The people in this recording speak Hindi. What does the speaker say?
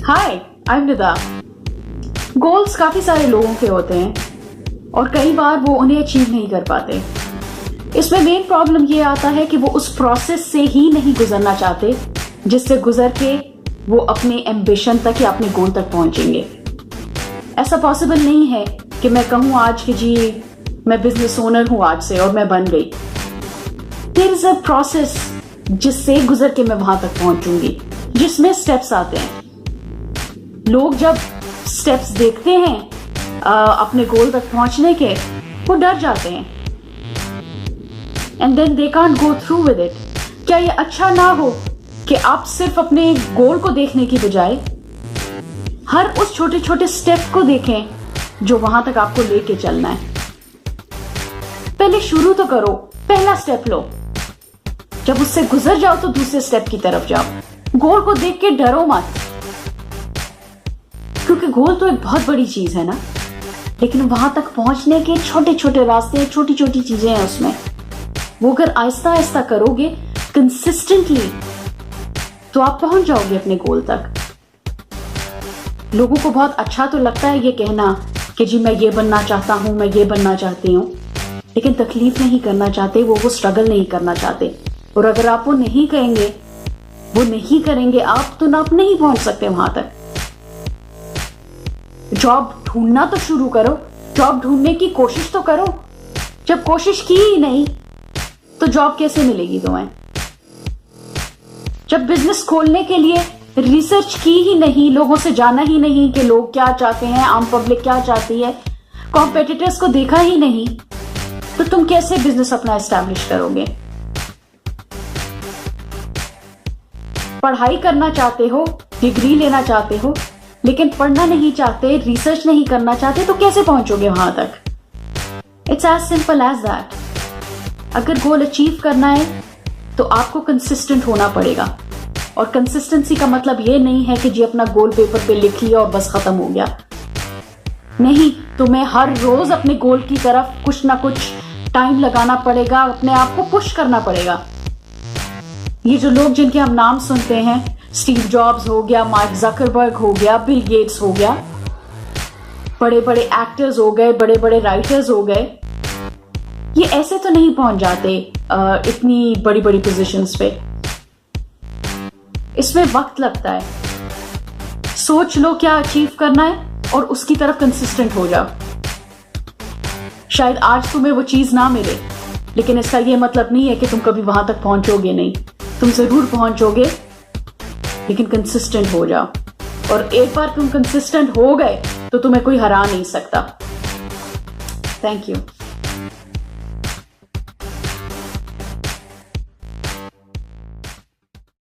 Hi, I am Nida. Goals काफी सारे लोगों के होते हैं और कई बार वो उन्हें अचीव नहीं कर पाते। इसमें मेन प्रॉब्लम ये आता है कि वो उस प्रोसेस से ही नहीं गुजरना चाहते जिससे गुजर के वो अपने एम्बिशन तक या अपने गोल तक पहुंचेंगे। ऐसा पॉसिबल नहीं है कि मैं कहूं आज कि जी मैं बिजनेस ओनर हूं आज से और मैं बन गई। देयर इज अ प्रोसेस जिससे गुजर के मैं वहां तक पहुंचूंगी, जिसमें स्टेप्स आते हैं। लोग जब स्टेप्स देखते हैं अपने गोल तक पहुंचने के, वो डर जाते हैं and then they can't go through with it. क्या ये अच्छा ना हो कि आप सिर्फ अपने गोल को देखने की बजाय हर उस छोटे छोटे स्टेप को देखें जो वहां तक आपको लेके चलना है। पहले शुरू तो करो, पहला स्टेप लो, जब उससे गुजर जाओ तो दूसरे स्टेप की तरफ जाओ। गोल को देख के डरो मत, क्योंकि गोल तो एक बहुत बड़ी चीज है ना, लेकिन वहां तक पहुंचने के छोटे छोटे रास्ते, छोटी छोटी चीजें हैं उसमें। वो अगर आहिस्ता आहिस्ता करोगे कंसिस्टेंटली तो आप पहुंच जाओगे अपने गोल तक। लोगों को बहुत अच्छा तो लगता है ये कहना कि जी मैं ये बनना चाहता हूं, मैं ये बनना चाहती हूं, लेकिन तकलीफ नहीं करना चाहते, वो स्ट्रगल नहीं करना चाहते। और अगर आप वो नहीं करेंगे, आप तो आप नहीं पहुंच सकते वहां तक। जॉब ढूंढना तो शुरू करो, जॉब ढूंढने की कोशिश तो करो। जब कोशिश की ही नहीं तो जॉब कैसे मिलेगी तुम्हें? जब बिजनेस खोलने के लिए रिसर्च की ही नहीं, लोगों से जाना ही नहीं कि लोग क्या चाहते हैं, आम पब्लिक क्या चाहती है, कॉम्पिटिटर्स को देखा ही नहीं, तो तुम कैसे बिजनेस अपना एस्टैब्लिश करोगे? पढ़ाई करना चाहते हो, डिग्री लेना चाहते हो, लेकिन पढ़ना नहीं चाहते, रिसर्च नहीं करना चाहते, तो कैसे पहुंचोगे वहां तक? It's as simple as that. अगर गोल अचीव करना है तो आपको कंसिस्टेंट होना पड़ेगा। और कंसिस्टेंसी का मतलब ये नहीं है कि जी अपना गोल पेपर पे लिख लिया और बस खत्म हो गया। नहीं, तुम्हें हर रोज अपने गोल की तरफ कुछ ना कुछ टाइम लगाना पड़ेगा, अपने आप को पुश करना पड़ेगा। ये जो लोग जिनके हम नाम सुनते हैं, स्टीव जॉब्स हो गया, मार्क जकरबर्ग हो गया, बिल गेट्स हो गया, बड़े बड़े एक्टर्स हो गए, बड़े बड़े राइटर्स हो गए, ये ऐसे तो नहीं पहुंच जाते इतनी बड़ी बड़ी पोजीशंस पे। इसमें वक्त लगता है। सोच लो क्या अचीव करना है और उसकी तरफ कंसिस्टेंट हो जाओ। शायद आज तुम्हें वो चीज ना मिले, लेकिन इसका ये मतलब नहीं है कि तुम कभी वहां तक पहुंचोगे नहीं। तुम जरूर पहुंचोगे, लेकिन कंसिस्टेंट हो जाओ। और एक बार तुम कंसिस्टेंट हो गए तो तुम्हें कोई हरा नहीं सकता। Thank you.